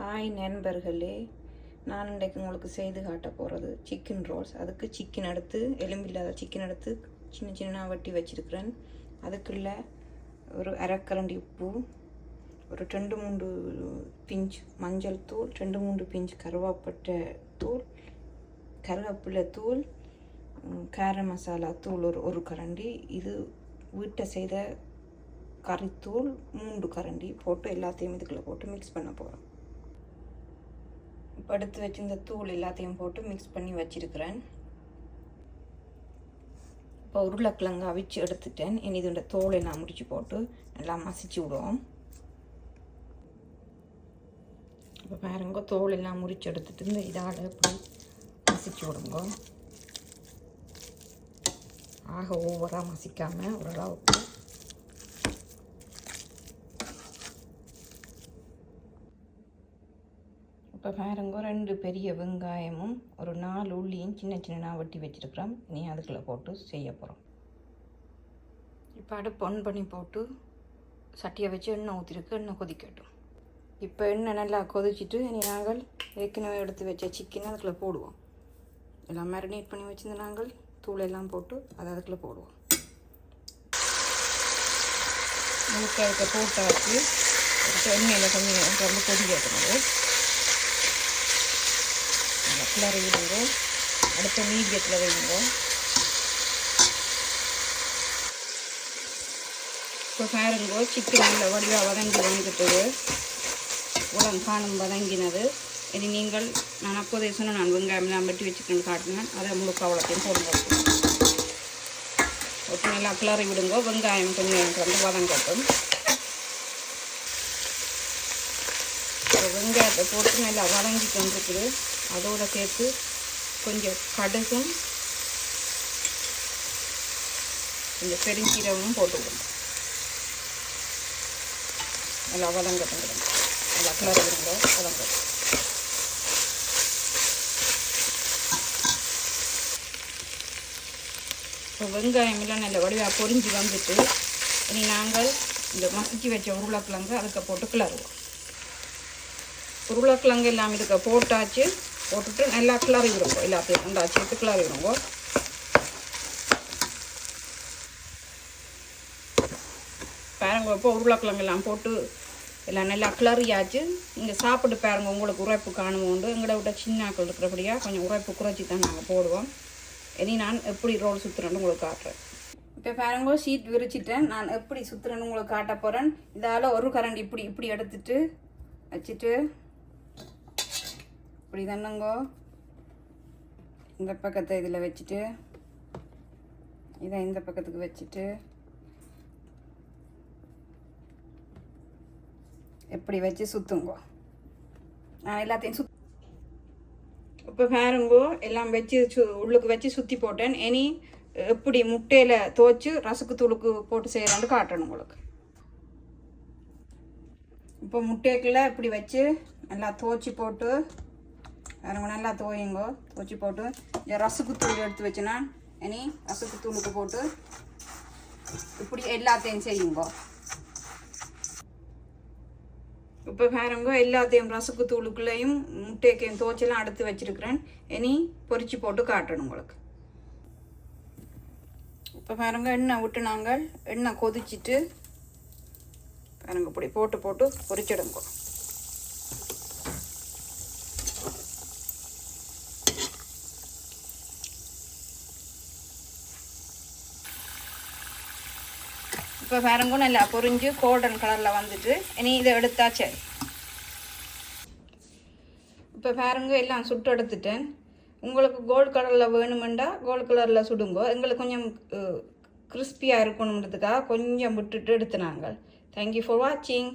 Hi நண்பர்களே, நான் இன்றைக்கு உங்களுக்கு செய்து காட்ட போகிறது சிக்கன் ரோல்ஸ். அதுக்கு சிக்கன் எடுத்து எலும்பில்லாத சிக்கன் எடுத்து சின்ன சின்ன வெட்டி வச்சுருக்கிறேன். அதுக்குள்ள ஒரு அரைக்கரண்டி உப்பு, ஒரு 2-3 பிஞ்ச் மஞ்சள் தூள், 2-3 பிஞ்ச் கருவேப்பிலை தூள், கருவேப்பிலை தூள், கார மசாலா தூள் ஒரு கரண்டி, இது வீட்டை செய்த கறித்தூள் 3 கரண்டி போட்டு எல்லாத்தையும் இதுக்குள்ளே போட்டு மிக்ஸ் பண்ண போகிறோம். இப்போ எடுத்து வச்சு இந்த தூள் எல்லாத்தையும் போட்டு மிக்ஸ் பண்ணி வச்சுருக்கிறேன். இப்போ உருளைக்கிழங்கு அவிச்சு எடுத்துட்டேன். இனி இதோட தோலை நான் முடிச்சு போட்டு நல்லா மசிச்சு விடுவோம். இப்போ பாருங்க, தோல் எல்லாம் முறிச்சு எடுத்துட்டு இந்த இதால் இப்படி மசிச்சு விடுங்க. ஆக ஓவராக மசிக்காமல் ஓரளவுக்கு. இப்போ பாருங்க, 2 பெரிய வெங்காயமும் ஒரு 4 உள்ளியும் சின்ன சின்ன வெட்டி வச்சுருக்கிறோம். இனி அதுக்குள்ளே போட்டு செய்ய போகிறோம். இப்போ அடுப்பு ஆன் பண்ணி போட்டு சட்டியை வச்சு எண்ணெய் ஊற்றிருக்கு. எண்ணெய் கொதிக்கட்டும். இப்போ எண்ணெய் நல்லா கொதிச்சுட்டு இனி நாங்கள் ஏற்கனவே எடுத்து வச்ச சிக்கன் அதுக்குள்ளே போடுவோம். எல்லாம் மேரினேட் பண்ணி வச்சுருந்து நாங்கள் தூள் எல்லாம் போட்டு அதை அதுக்குள்ளே போடுவோம். முழுக்க அதுக்கு போட்டாச்சு. எண்ணெயில் கொஞ்சம் ரொம்ப கொதிக்கட்டுறது கிளறி விடுங்க. அடுத்த மீடியத்தில் வைங்க. இப்போ பாருங்க, சிக்கன் நல்ல வடிவாக வதங்கி வந்துட்டது. காணும் வதங்கினது. இது நீங்கள் நான் அப்போதே சொன்ன நான் வெங்காயம்லாம் வெட்டி வச்சுக்கணும் காட்டினேன். அதை முழுக்க அவ்வளோத்தையும் போடுங்க. ஒட்டு நல்லா கிளறி விடுங்க. வெங்காயம் கொஞ்சம் வந்து வதங்கட்டும். வெங்காயத்தை போட்டு நல்லா வதங்கி கொண்டிருக்குது. அதோடு சேர்த்து கொஞ்சம் கடுகும் கொஞ்சம் பெருஞ்சீரகமும் போட்டுவிடுங்க. நல்லா வதங்கட்டும். நல்லா கிளறி விடுங்க. வதங்கட்டும். இப்போ வெங்காயம் எல்லாம் நல்ல வடிவாக பொரிஞ்சு வந்துட்டு இனி நாங்கள் இந்த மசிச்சு வச்ச உருளைக்கிழங்கு அதுக்கு போட்டு கிளறுவோம். உருளைக்கிழங்கு எல்லாம் இதுக்கு போட்டாச்சு. போட்டுட்டு நல்லா கிளறி விடுங்க. எல்லாத்தையும் நல்லா சேர்த்து கிளறி விடுங்க. பாருங்க, இப்போ உருளைக்கிழங்கு எல்லாம் போட்டு எல்லாம் நல்லா கிளறியாச்சு. இங்கே சாப்பிட்டு பாருங்க, உங்களுக்கு உரைப்பு காணுமோண்டு. எங்களை விட்ட சின்னாக்கள் இருக்கிறபடியாக கொஞ்சம் உரைப்பு குறைச்சி தான் நாங்கள் போடுவோம். இனி நான் எப்படி ரோல் சுற்றுறேன்னு உங்களுக்கு காட்டுறேன். இப்போ பாருங்க, ஷீட் விரிச்சிட்டேன். நான் எப்படி சுற்றுறேன்னு உங்களுக்கு காட்ட போகிறேன். இதால் ஒரு கரண்டி இப்படி எடுத்துட்டு வச்சுட்டு இப்படி தானுங்கோ இந்த பக்கத்தை இதில் வச்சுட்டு இதை இந்த பக்கத்துக்கு வச்சுட்டு எப்படி வச்சு சுற்றுங்கோ. நான் எல்லாத்தையும் இப்போ பாருங்கோ, எல்லாம் வச்சு உள்ளுக்கு வச்சு சுற்றி போட்டேன். இனி எப்படி முட்டையில் துவச்சி ரசுக்கு தூளுக்கு போட்டு செய்யலான்னு காட்டுறேன் உங்களுக்கு. இப்போ முட்டைக்குள்ளே இப்படி வச்சு நல்லா துவச்சி போட்டு பாருங்க, நல்லா துவையுங்கோ. துவச்சி போட்டு இந்த ரசுக்கு தூள் எடுத்து வச்சுனா இனி ரசுக்கு தூளுக்கு போட்டு இப்படி எல்லாத்தையும் செய்யுங்கோ. இப்போ பாருங்க, எல்லாத்தையும் ரசுக்கு தூளுக்குள்ளேயும் முட்டைக்கையும் துவச்செல்லாம் எடுத்து வச்சிருக்கிறேன். இனி பொரிச்சு போட்டு காட்டுறேன் உங்களுக்கு. இப்போ பாருங்க, எண்ணெய் விட்டு நாங்கள் எண்ணெய் கொதிச்சுட்டு பாருங்க இப்படி போட்டு பொரிச்சிடுங்கோ. இப்போ பாருங்க, நல்லா பொரிஞ்சு கோல்டன் கலரில் வந்துட்டு இனி இதை எடுத்தாச்சு. இப்போ பாருங்க, எல்லாம் சுட்டு எடுத்துட்டேன். உங்களுக்கு கோல்டு கலரில் வேணுமெண்டா கோல்டு கலரில் சுடுங்கோ. எங்களுக்கு கொஞ்சம் கிறிஸ்பியாக இருக்கணுன்றதுக்காக கொஞ்சம் விட்டுட்டு எடுத்துனாங்க. தேங்க்யூ ஃபார் வாட்சிங்.